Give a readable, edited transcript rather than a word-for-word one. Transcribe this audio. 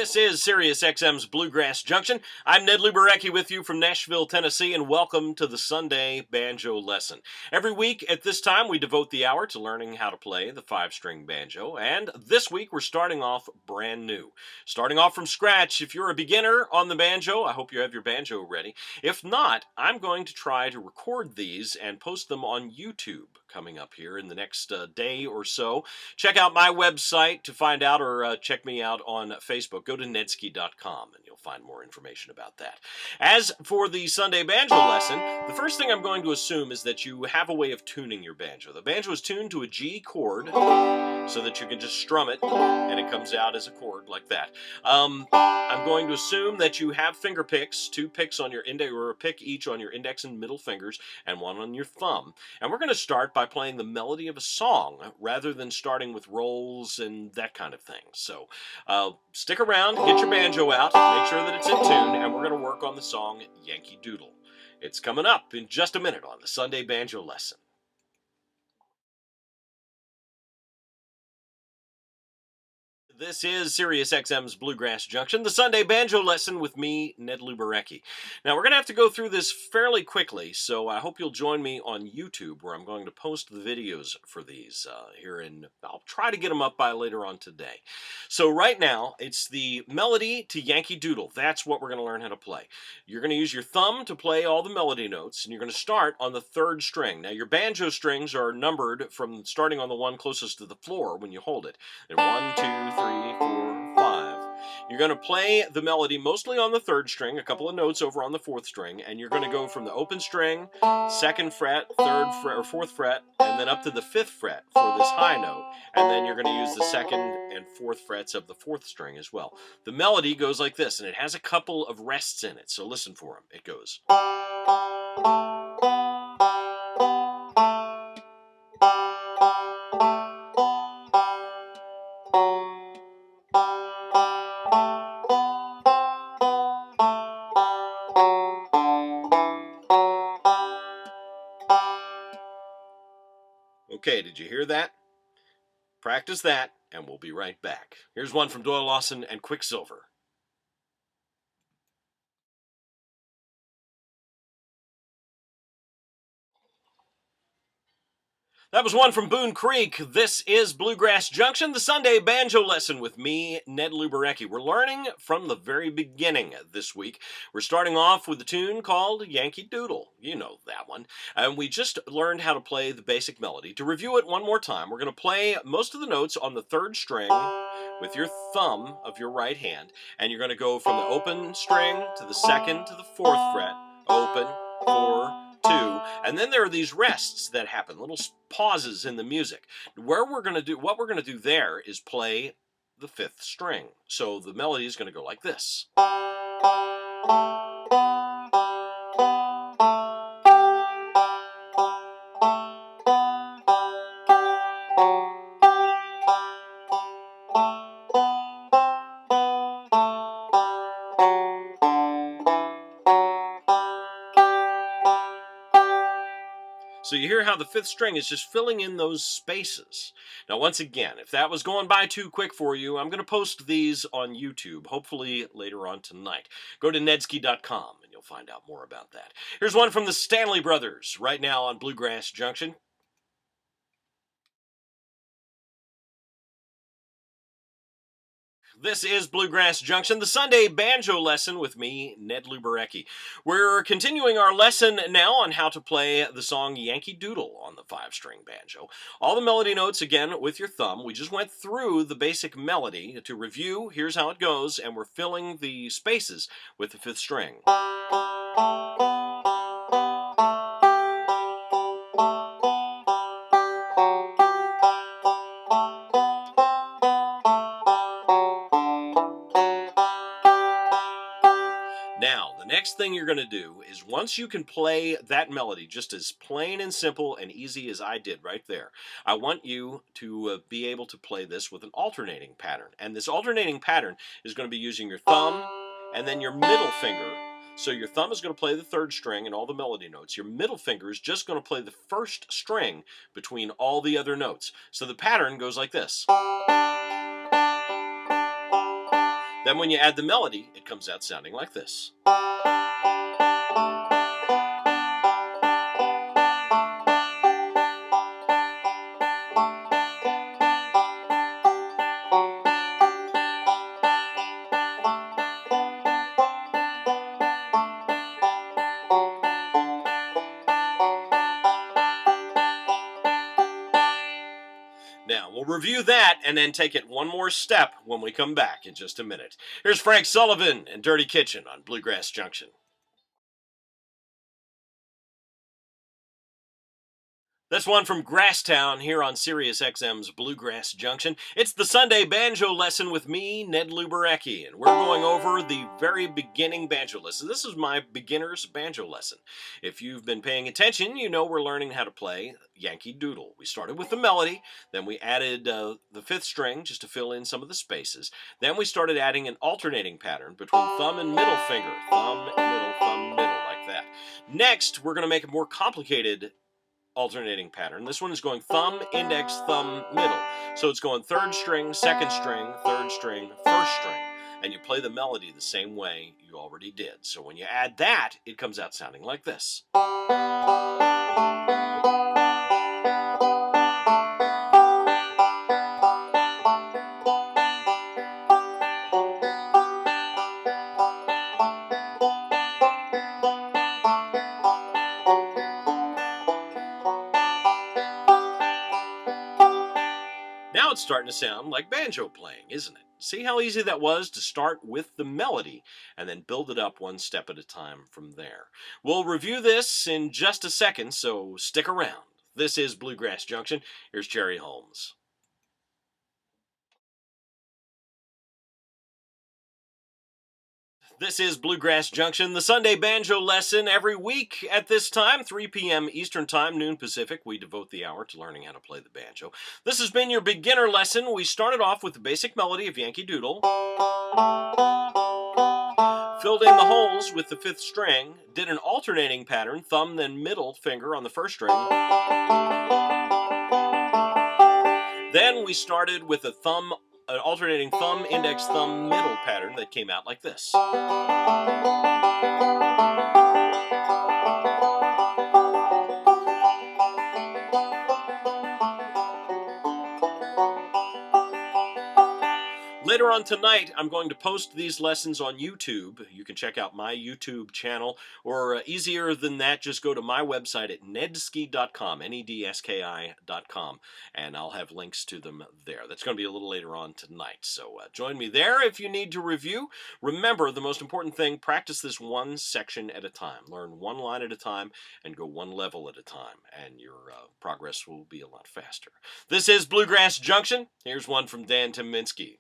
This is Sirius XM's Bluegrass Junction. I'm Ned Luberecki with you from Nashville, Tennessee, and welcome to the Sunday Banjo Lesson. Every week at this time, we devote the hour to learning how to play the five-string banjo, and this week we're starting off brand new. Starting off from scratch. If you're a beginner on the banjo, I hope you have your banjo ready. If not, I'm going to try to record these and post them on YouTube coming up here in the next day or so. Check out my website to find out, or check me out on Facebook. Go to nedsky.com and you'll find more information about that. As for the Sunday Banjo Lesson, the first thing I'm going to assume is that you have a way of tuning your banjo. The banjo is tuned to a G chord so that you can just strum it and it comes out as a chord like that. I'm going to assume that you have finger picks, 2 picks on your index, or a pick each on your index and middle fingers, and 1 on your thumb. And we're going to start by playing the melody of a song rather than starting with rolls and that kind of thing. So stick around, get your banjo out, make sure that it's in tune, and we're going to work on the song Yankee Doodle. It's coming up in just a minute on the Sunday Banjo Lesson. This is Sirius XM's Bluegrass Junction, the Sunday Banjo Lesson with me, Ned Luberecki. Now, we're going to have to go through this fairly quickly, so I hope you'll join me on YouTube, where I'm going to post the videos for these here, and I'll try to get them up by later on today. So right now, it's the melody to Yankee Doodle. That's what we're going to learn how to play. You're going to use your thumb to play all the melody notes, and you're going to start on the 3rd string. Now, your banjo strings are numbered from starting on the one closest to the floor when you hold it. And 1, 2, 3, 4, 5. You're going to play the melody mostly on the 3rd string, a couple of notes over on the 4th string, and you're going to go from the open string, 2nd fret, 3rd fret, or 4th fret, and then up to the 5th fret for this high note, and then you're going to use the 2nd and 4th frets of the 4th string as well. The melody goes like this, and it has a couple of rests in it, so listen for them. It goes. Okay, did you hear that? Practice that, and we'll be right back. Here's one from Doyle Lawson and Quicksilver. That was one from Boone Creek. This is Bluegrass Junction, the Sunday Banjo Lesson with me, Ned Luberecki. We're learning from the very beginning this week. We're starting off with a tune called Yankee Doodle. You know that one. And we just learned how to play the basic melody. To review it one more time, we're going to play most of the notes on the 3rd string with your thumb of your right hand. And you're going to go from the open string to the 2nd to the 4th fret. Open, 4, 2, and then there are these rests that happen, little pauses in the music. What we're going to do there is play the 5th string. So the melody is going to go like this. So you hear how the 5th string is just filling in those spaces. Now, once again, if that was going by too quick for you, I'm going to post these on YouTube, hopefully later on tonight. Go to nedsky.com and you'll find out more about that. Here's one from the Stanley Brothers right now on Bluegrass Junction. This is Bluegrass Junction, the Sunday Banjo Lesson with me, Ned Luberecki. We're continuing our lesson now on how to play the song Yankee Doodle on the 5-string banjo. All the melody notes, again, with your thumb. We just went through the basic melody. To review, here's how it goes, and we're filling the spaces with the 5th string. Now, the next thing you're going to do is, once you can play that melody just as plain and simple and easy as I did right there, I want you to be able to play this with an alternating pattern. And this alternating pattern is going to be using your thumb and then your middle finger. So your thumb is going to play the 3rd string and all the melody notes. Your middle finger is just going to play the 1st string between all the other notes. So the pattern goes like this. Then when you add the melody, it comes out sounding like this. Now, we'll review that and then take it one more step when we come back in just a minute. Here's Frank Sullivan and Dirty Kitchen on Bluegrass Junction. That's one from Grasstown here on Sirius XM's Bluegrass Junction. It's the Sunday Banjo Lesson with me, Ned Luberecki, and we're going over the very beginning banjo lesson. This is my beginner's banjo lesson. If you've been paying attention, you know we're learning how to play Yankee Doodle. We started with the melody, then we added the fifth string just to fill in some of the spaces. Then we started adding an alternating pattern between thumb and middle finger. Thumb, middle, like that. Next, we're going to make a more complicated alternating pattern. This one is going thumb, index, thumb, middle. So it's going third string, second string, third string, first string. And you play the melody the same way you already did. So when you add that, it comes out sounding like this. Now it's starting to sound like banjo playing, isn't it? See how easy that was to start with the melody and then build it up one step at a time from there. We'll review this in just a second, so stick around. This is Bluegrass Junction. Here's Jerry Holmes. This is Bluegrass Junction, the Sunday Banjo Lesson. Every week at this time, 3 p.m. Eastern Time, noon Pacific, we devote the hour to learning how to play the banjo. This has been your beginner lesson. We started off with the basic melody of Yankee Doodle, filled in the holes with the fifth string, did an alternating pattern, thumb then middle finger on the first string. Then we started with an alternating thumb, index, thumb, middle pattern that came out like this. Later on tonight, I'm going to post these lessons on YouTube. You can check out my YouTube channel, or easier than that, just go to my website at nedski.com, nedski.com, and I'll have links to them there. That's going to be a little later on tonight, so join me there if you need to review. Remember, the most important thing, practice this one section at a time. Learn one line at a time and go one level at a time, and your progress will be a lot faster. This is Bluegrass Junction. Here's one from Dan Tyminski.